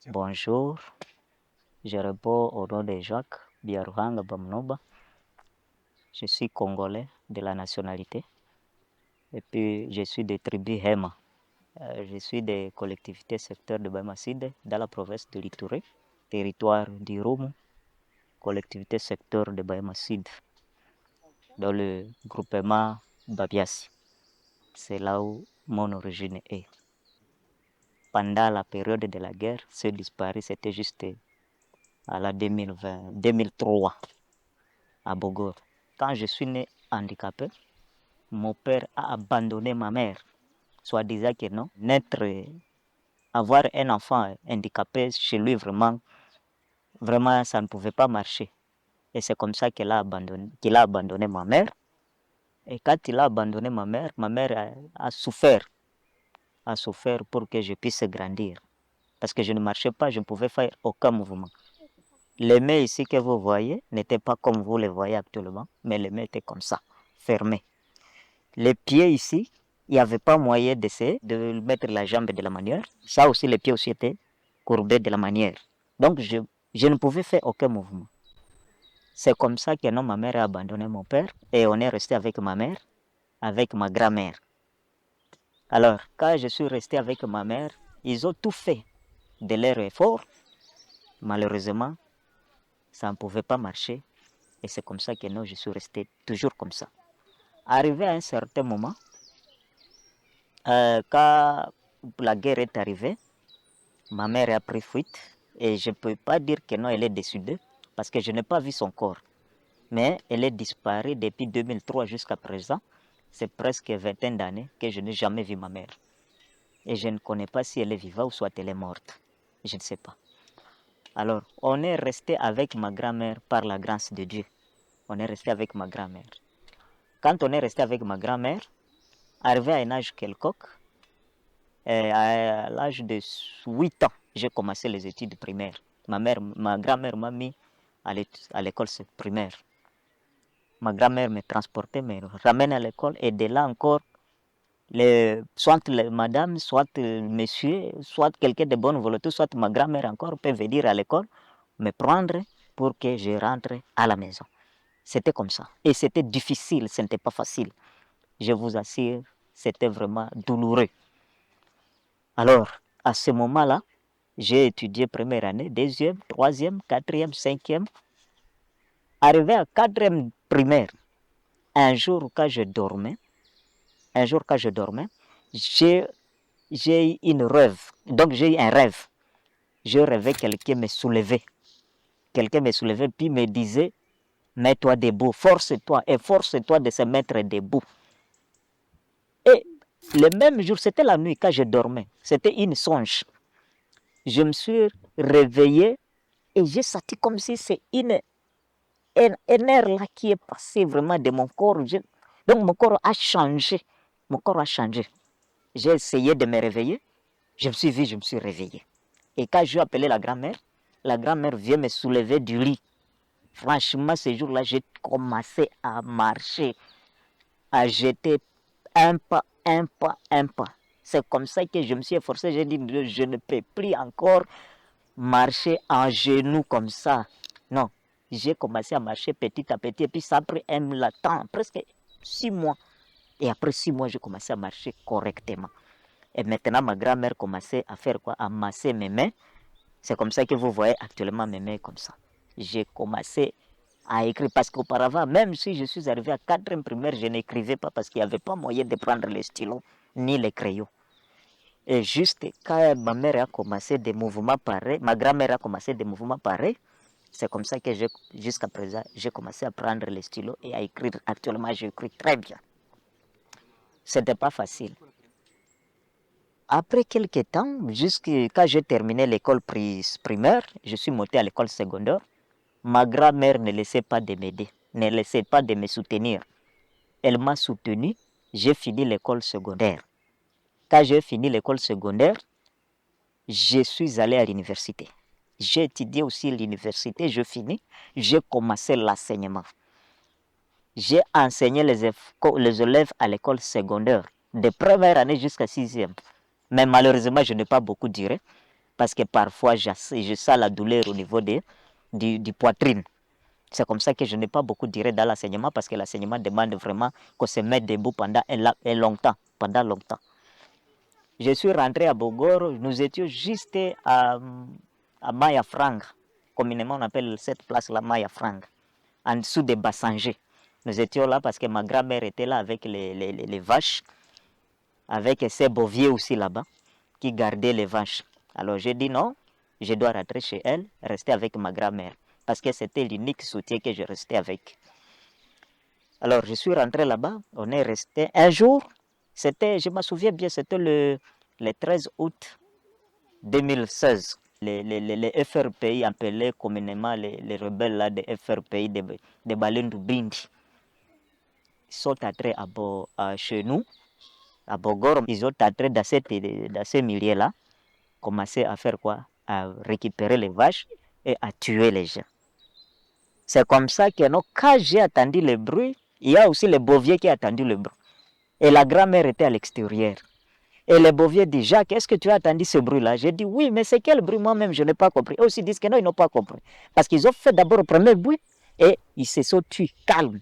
Bonjour, je réponds au nom de Jacques Biaruhanga Bamnoba. Je suis congolais de la nationalité et puis je suis de tribu Hema. Je suis des collectivités secteur de Bamaside dans la province de l'Itouré, territoire d'Irumu, collectivité secteur de Bamaside, dans le groupement Babiasi. C'est là où mon origine est. Pendant la période de la guerre, ce disparu, c'était juste à la 2003 à Bogor. Quand je suis né handicapé, mon père a abandonné ma mère, soit disant que non, avoir un enfant handicapé chez lui, vraiment, ça ne pouvait pas marcher. Et c'est comme ça qu'il a abandonné ma mère. Et quand il a abandonné ma mère a souffert pour que je puisse grandir. Parce que je ne marchais pas, je ne pouvais faire aucun mouvement. Les mains ici que vous voyez n'étaient pas comme vous les voyez actuellement, mais les mains étaient comme ça, fermées. Les pieds ici, il n'y avait pas moyen d'essayer de mettre la jambe de la manière. Ça aussi, les pieds aussi étaient courbés de la manière. Donc, je ne pouvais faire aucun mouvement. C'est comme ça que non, ma mère a abandonné mon père et on est resté avec ma mère, avec ma grand-mère. Alors, quand je suis resté avec ma mère, ils ont tout fait de leur effort. Malheureusement, ça ne pouvait pas marcher. Et c'est comme ça que non, je suis resté toujours comme ça. Arrivé à un certain moment, quand la guerre est arrivée, ma mère a pris fuite et je ne peux pas dire que non, elle est décédée parce que je n'ai pas vu son corps. Mais elle est disparue depuis 2003 jusqu'à présent. C'est presque 20 d'années que je n'ai jamais vu ma mère. Et je ne connais pas si elle est vivante ou soit elle est morte. Je ne sais pas. Alors, on est resté avec ma grand-mère par la grâce de Dieu. On est resté avec ma grand-mère. Quand on est resté avec ma grand-mère, arrivé à un âge quelconque, à l'âge de 8 ans, j'ai commencé les études primaires. Ma grand-mère m'a mis à l'école primaire. Ma grand-mère me transportait, me ramène à l'école et de là encore, soit madame, soit monsieur, soit quelqu'un de bonne volonté, soit ma grand-mère encore peut venir à l'école me prendre pour que je rentre à la maison. C'était comme ça. Et c'était difficile, ce n'était pas facile. Je vous assure, c'était vraiment douloureux. Alors, à ce moment-là, j'ai étudié première année, deuxième, troisième, quatrième, cinquième. Arrivé à quatrième primaire, un jour quand je dormais, j'ai eu une rêve. Donc j'ai eu un rêve. Je rêvais quelqu'un me soulevait. Quelqu'un me soulevait puis me disait, mets-toi debout, force-toi et force-toi de se mettre debout. Et le même jour, c'était la nuit quand je dormais. C'était une songe. Je me suis réveillé et j'ai senti comme si c'est un air là qui est passé vraiment de mon corps. Donc mon corps a changé. Mon corps a changé. J'ai essayé de me réveiller. Je me suis vu, je me suis réveillé. Et quand j'ai appelé la grand-mère vient me soulever du lit. Franchement, ce jour-là, j'ai commencé à marcher, à jeter un pas, un pas, un pas. C'est comme ça que je me suis efforcé. J'ai dit, je ne peux plus encore marcher en genoux comme ça. Non, j'ai commencé à marcher petit à petit. Et puis ça a pris un temps, presque 6 mois. Et après 6 mois, j'ai commencé à marcher correctement. Et maintenant, ma grand-mère commençait à faire quoi? À masser mes mains. C'est comme ça que vous voyez actuellement mes mains comme ça. J'ai commencé à écrire parce qu'auparavant, même si je suis arrivé à 4e primaire, je n'écrivais pas parce qu'il n'y avait pas moyen de prendre les stylos ni les crayons. Et juste quand ma mère a commencé des mouvements pareils, ma grand-mère a commencé des mouvements pareils, c'est comme ça que jusqu'à présent, j'ai commencé à prendre les stylos et à écrire. Actuellement, j'écris très bien. Ce n'était pas facile. Après quelques temps, quand j'ai terminé l'école primaire, je suis monté à l'école secondaire. Ma grand-mère ne laissait pas de m'aider, ne laissait pas de me soutenir. Elle m'a soutenu, j'ai fini l'école secondaire. Quand j'ai fini l'école secondaire, je suis allé à l'université. J'ai étudié aussi à l'université, je finis, j'ai commencé l'enseignement. J'ai enseigné les élèves à l'école secondaire, de première année jusqu'à 6e. Mais malheureusement, je n'ai pas beaucoup duré. parce que parfois je sens la douleur au niveau du poitrine. C'est comme ça que je n'ai pas beaucoup duré dans l'enseignement, parce que l'enseignement demande vraiment qu'on se mette debout pendant pendant longtemps. Je suis rentré à Bogoro, nous étions juste à Maya Franga. Communément on appelle cette place-là Maya Franga, en dessous de Bassangé. Nous étions là parce que ma grand-mère était là avec les vaches, avec ses boviers aussi là-bas, qui gardaient les vaches. Alors j'ai dit non, je dois rentrer chez elle, rester avec ma grand-mère, parce que c'était l'unique soutien que je restais avec. Alors je suis rentré là-bas, on est resté un jour, je me souviens bien, c'était le 13 août 2016. Les FRPI, appelés communément les rebelles là, des FRPI, des Balendu Bindi, sont entrés chez nous, à Bogor. Ils ont entré dans ce milieu-là, commencé à faire quoi? À récupérer les vaches et à tuer les gens. C'est comme ça que quand j'ai attendu le bruit, il y a aussi le bovier qui a attendu le bruit. Et la grand-mère était à l'extérieur. Et le bovier dit, Jacques, est-ce que tu as attendu ce bruit-là? J'ai dit, oui, mais c'est quel bruit? Moi-même, je n'ai pas compris. Eux aussi disent que non, ils n'ont pas compris. Parce qu'ils ont fait d'abord le premier bruit et ils se sont tués calmes.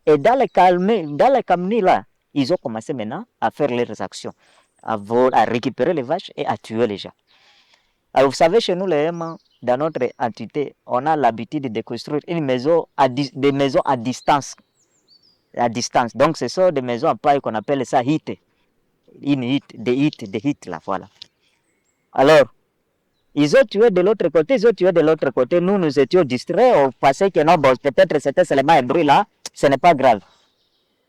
Et dans le calme là, ils ont commencé maintenant à faire leurs actions, à récupérer les vaches et à tuer les gens. Alors, vous savez, chez nous, les Hémans, dans notre entité, on a l'habitude de construire des maisons à distance. À distance. Donc, ce sont des maisons en paille qu'on appelle ça hit. Des hits, là, voilà. Alors, ils ont tué de l'autre côté, nous, nous étions distraits, on pensait que non, bon, peut-être c'était seulement un bruit là, ce n'est pas grave.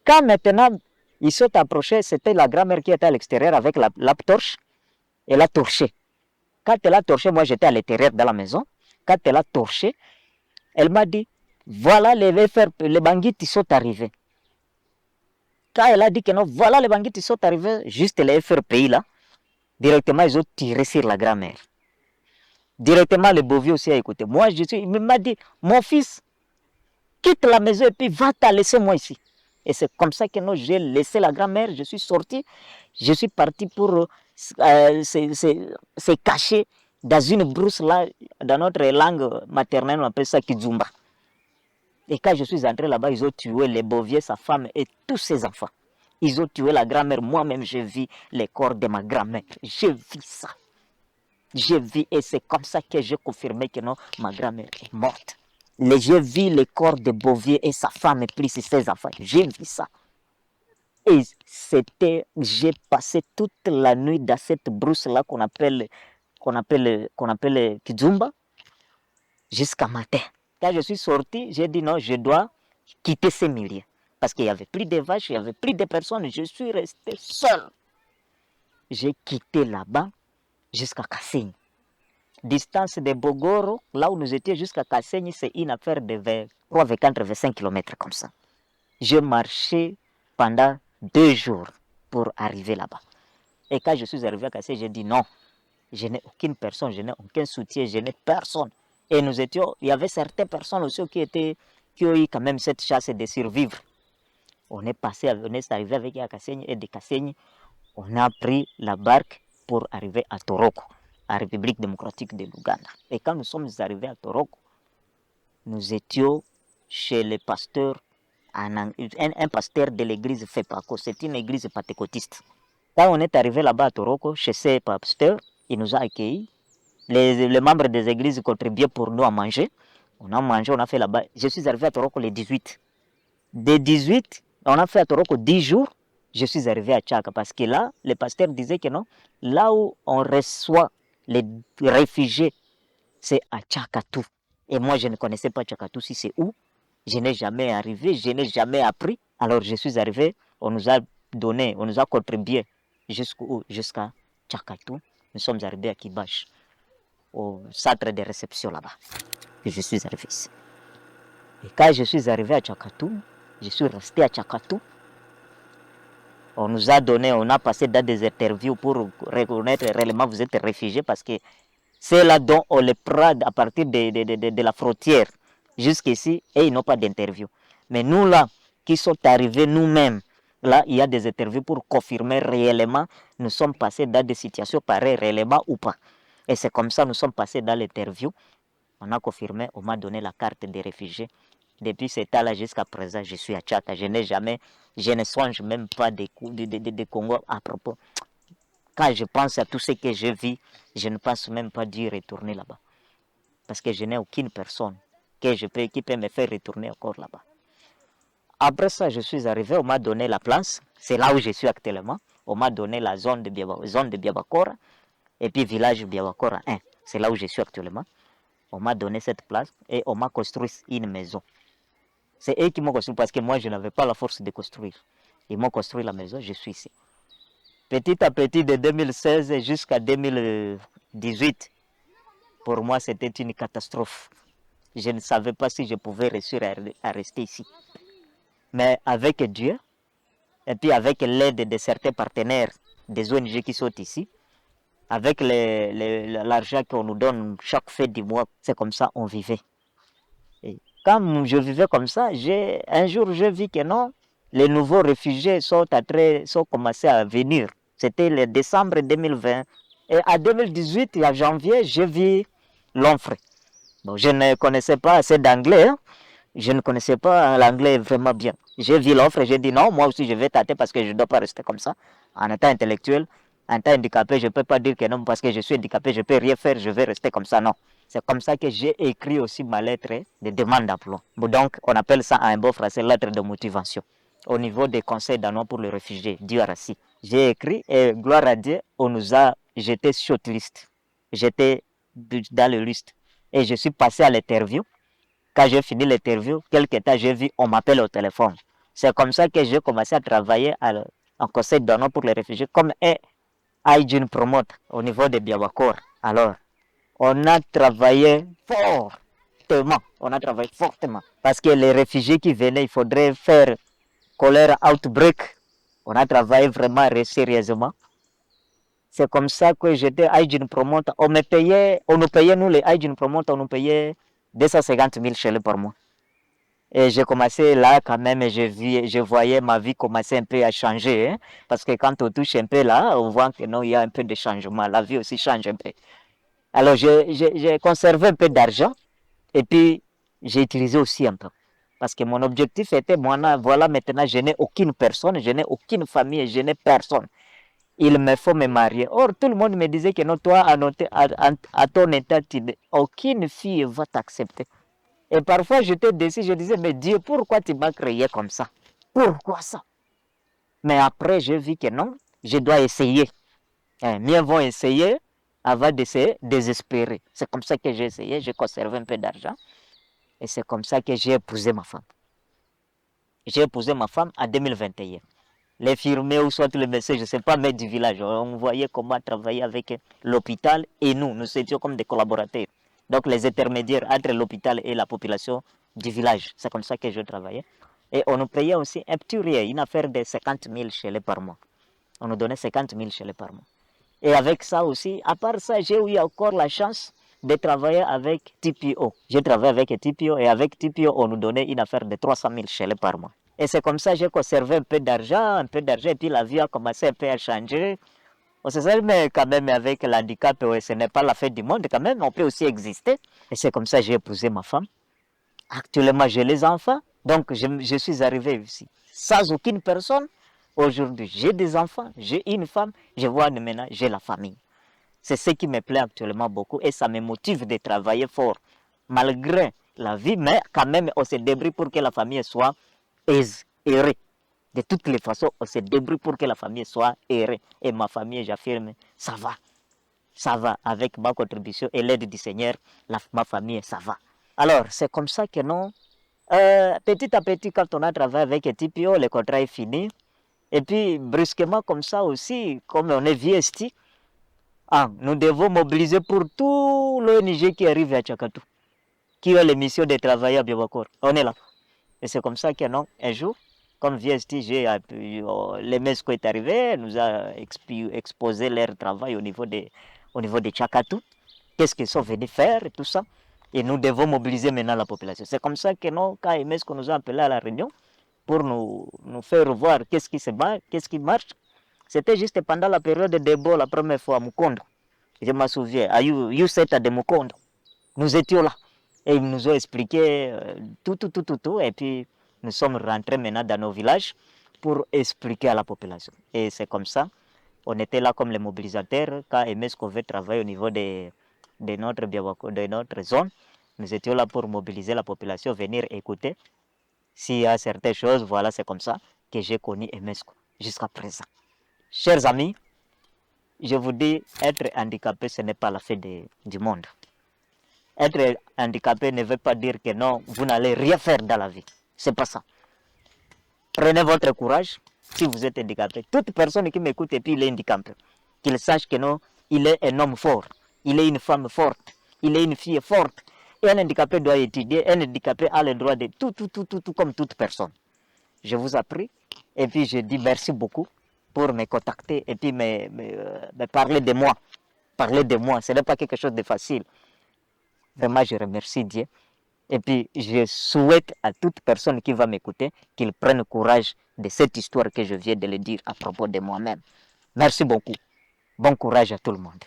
Quand maintenant, ils sont approchés, c'était la grand-mère qui était à l'extérieur avec la torche, elle a torché. Quand elle a torché, moi j'étais à l'intérieur de la maison, quand elle a torché, elle m'a dit, voilà les bandits qui sont arrivés. Quand elle a dit que non, voilà les bandits qui sont arrivés, juste les FRPI là, directement ils ont tiré sur la grand-mère. Directement le bovier aussi a écouté. Moi il m'a dit, mon fils, quitte la maison et puis va t'en laisser moi ici. Et c'est comme ça que j'ai laissé la grand-mère, je suis sorti, je suis parti pour se cacher dans une brousse là, dans notre langue maternelle, on appelle ça Kizumba. Et quand je suis entré là-bas, ils ont tué les boviers, sa femme et tous ses enfants. Ils ont tué la grand-mère. Moi-même, j'ai vu les corps de ma grand-mère. J'ai vu ça. J'ai vu et c'est comme ça que j'ai confirmé que non, ma grand-mère est morte. J'ai vu les corps de bovier et sa femme et plus ses enfants. J'ai vu ça. Et j'ai passé toute la nuit dans cette brousse-là qu'on appelle Kizumba jusqu'à matin. Quand je suis sorti, j'ai dit non, je dois quitter ces milieux. Parce qu'il n'y avait plus de vaches, il n'y avait plus de personnes, je suis resté seul. J'ai quitté là-bas jusqu'à Kassenyi. Distance de Bogoro, là où nous étions jusqu'à Kassenyi, c'est une affaire de 25 km comme ça. Je marchais pendant 2 jours pour arriver là-bas. Et quand je suis arrivé à Kassenyi, j'ai dit non, je n'ai aucune personne, je n'ai aucun soutien, je n'ai personne. Et il y avait certaines personnes aussi qui ont eu quand même cette chance de survivre. On est arrivé avec Kassenyi et de Kassenyi, on a pris la barque pour arriver à Toroko, à République démocratique de l'Ouganda. Et quand nous sommes arrivés à Toroko, nous étions chez le pasteur, un pasteur de l'église FEPACO, c'est une église pentecôtiste. Quand on est arrivé là-bas à Toroko, chez ces pasteurs, il nous a accueillis. Les membres des églises contribuaient pour nous à manger. On a mangé, on a fait là-bas. Je suis arrivé à Toroko le 18. Des 18, on a fait à Toroko 10 jours. Je suis arrivé à Tchaka parce que là, le pasteur disait que non, là où on reçoit les réfugiés, c'est à Tchakatou. Et moi, je ne connaissais pas Tchakatou, si c'est où. Je n'ai jamais arrivé, je n'ai jamais appris. Alors, je suis arrivé, on nous a donné, on nous a contribué jusqu'à Tchakatou. Nous sommes arrivés à Kibash, au centre de réception là-bas. Et je suis arrivé ici. Et quand je suis arrivé à Tchakatou, je suis resté à Tchakatou. On nous a donné, on a passé dans des interviews pour reconnaître réellement vous êtes réfugiés parce que c'est là dont on les prend à partir de la frontière jusqu'ici et ils n'ont pas d'interview. Mais nous là, qui sommes arrivés nous-mêmes, là il y a des interviews pour confirmer réellement nous sommes passés dans des situations pareilles réellement ou pas. Et c'est comme ça nous sommes passés dans l'interview. On a confirmé, on m'a donné la carte des réfugiés. Depuis cet temps-là jusqu'à présent, je suis à Tchata. Je ne songe même pas des Congo à propos. Quand je pense à tout ce que je vis, je ne pense même pas d'y retourner là-bas. Parce que je n'ai aucune personne qui peut me faire retourner encore là-bas. Après ça, je suis arrivé, on m'a donné la place. C'est là où je suis actuellement. On m'a donné la zone de Biabakora et puis village Biabakora 1. C'est là où je suis actuellement. On m'a donné cette place et on m'a construit une maison. C'est eux qui m'ont construit parce que moi, je n'avais pas la force de construire. Ils m'ont construit la maison, je suis ici. Petit à petit, de 2016 jusqu'à 2018, pour moi, c'était une catastrophe. Je ne savais pas si je pouvais réussir à rester ici. Mais avec Dieu, et puis avec l'aide de certains partenaires des ONG qui sont ici, avec l'argent qu'on nous donne chaque fin du mois, c'est comme ça on vivait. Et quand je vivais comme ça, un jour j'ai vu que non, les nouveaux réfugiés sont commencés à venir. C'était le décembre 2020. Et à 2018, à janvier, j'ai vu l'offre. Bon, je ne connaissais pas assez d'anglais. Hein. Je ne connaissais pas l'anglais vraiment bien. J'ai vu l'offre et j'ai dit non, moi aussi je vais tâter parce que je ne dois pas rester comme ça. En étant intellectuel, en étant handicapé, je ne peux pas dire que non parce que je suis handicapé, je ne peux rien faire, je vais rester comme ça. Non. C'est comme ça que j'ai écrit aussi ma lettre de demande d'emploi. Donc, on appelle ça en un beau français lettre de motivation. Au niveau des conseils d'annonce pour les réfugiés, DRC. J'ai écrit et gloire à Dieu, j'étais shortlist. J'étais dans le liste. Et je suis passé à l'interview. Quand j'ai fini l'interview, quelques temps, j'ai vu, on m'appelle au téléphone. C'est comme ça que j'ai commencé à travailler en conseil d'annonce pour les réfugiés comme un hygiene promote au niveau de Biabakor. Alors, on a travaillé fortement. On a travaillé fortement. Parce que les réfugiés qui venaient, il faudrait faire choléra outbreak. On a travaillé vraiment sérieusement. C'est comme ça que j'étais hygiene promote. On nous payait, nous les hygiene promote, on nous payait 250 000 shekels par mois. Et j'ai commencé là quand même, je voyais ma vie commencer un peu à changer. Hein, parce que quand on touche un peu là, on voit que non, il y a un peu de changement. La vie aussi change un peu. Alors, j'ai conservé un peu d'argent et puis j'ai utilisé aussi un peu. Parce que mon objectif était, voilà, maintenant, je n'ai aucune personne, je n'ai aucune famille, je n'ai personne. Il me faut me marier. Or, tout le monde me disait que non, toi, à ton état, aucune fille va t'accepter. Et parfois, j'étais déçu, je disais, mais Dieu, pourquoi tu m'as créé comme ça? Pourquoi ça? Mais après, j'ai vu que non, je dois essayer. Mieux vaut essayer avant de se désespérer. C'est comme ça que j'ai essayé, j'ai conservé un peu d'argent. Et c'est comme ça que j'ai épousé ma femme. J'ai épousé ma femme en 2021. L'infirmier ou soit le médecin, je ne sais pas, mais du village, on voyait comment travailler avec l'hôpital et nous étions comme des collaborateurs. Donc les intermédiaires entre l'hôpital et la population du village. C'est comme ça que je travaillais. Et on nous payait aussi un petit rien, une affaire de 50 000 shekels par mois. On nous donnait 50 000 shekels par mois. Et avec ça aussi, à part ça, j'ai eu encore la chance de travailler avec TPO. J'ai travaillé avec TPO et avec TPO, on nous donnait une affaire de 300 000 shekels par mois. Et c'est comme ça que j'ai conservé un peu d'argent, et puis la vie a commencé un peu à changer. On se sait, mais quand même, avec l'handicap, ce n'est pas la fin du monde, quand même, on peut aussi exister. Et c'est comme ça que j'ai épousé ma femme. Actuellement, j'ai les enfants, donc je suis arrivé ici sans aucune personne. Aujourd'hui, j'ai des enfants, j'ai une femme, je vois maintenant, j'ai la famille. C'est ce qui me plaît actuellement beaucoup et ça me motive de travailler fort. Malgré la vie, mais quand même, on se débrouille pour que la famille soit errée. De toutes les façons, on se débrouille pour que la famille soit errée. Et ma famille, j'affirme, ça va. Ça va. Avec ma contribution et l'aide du Seigneur, ma famille, ça va. Alors, c'est comme ça que non. Petit à petit, quand on a travaillé avec TPO, le contrat est fini. Et puis, brusquement, comme ça aussi, comme on est VST, nous devons mobiliser pour tout l'ONG qui arrive à Tchakatou, qui a les missions de travailler à Biabakor. On est là. Et c'est comme ça que non, un jour, comme VST, les MESCO est arrivé, nous a exposé leur travail au niveau de Tchakatou. Qu'est-ce qu'ils sont venus faire et tout ça. Et nous devons mobiliser maintenant la population. C'est comme ça que non, quand MESCO nous a appelés à la réunion pour nous faire voir qu'est-ce qui marche. C'était juste pendant la période de débat la première fois à Mukondo. Je me souviens, à U7 à Demokondo, nous étions là. Et ils nous ont expliqué tout. Et puis, nous sommes rentrés maintenant dans nos villages pour expliquer à la population. Et c'est comme ça. On était là comme les mobilisateurs. Quand EMESCO veut travailler au niveau de notre zone, nous étions là pour mobiliser la population, venir écouter. S'il y a certaines choses, voilà, c'est comme ça que j'ai connu EMESCO jusqu'à présent. Chers amis, je vous dis, être handicapé, ce n'est pas la fin du monde. Être handicapé ne veut pas dire que non, vous n'allez rien faire dans la vie. C'est pas ça. Prenez votre courage si vous êtes handicapé. Toute personne qui m'écoute et puis il est handicapé, qu'il sache que non, il est un homme fort, il est une femme forte, il est une fille forte. Et un handicapé doit étudier, un handicapé a le droit de tout comme toute personne. Je vous ai pris et puis je dis merci beaucoup pour me contacter et puis me parler de moi. Parler de moi, ce n'est pas quelque chose de facile. Vraiment, je remercie Dieu. Et puis, je souhaite à toute personne qui va m'écouter qu'il prenne courage de cette histoire que je viens de le dire à propos de moi-même. Merci beaucoup. Bon courage à tout le monde.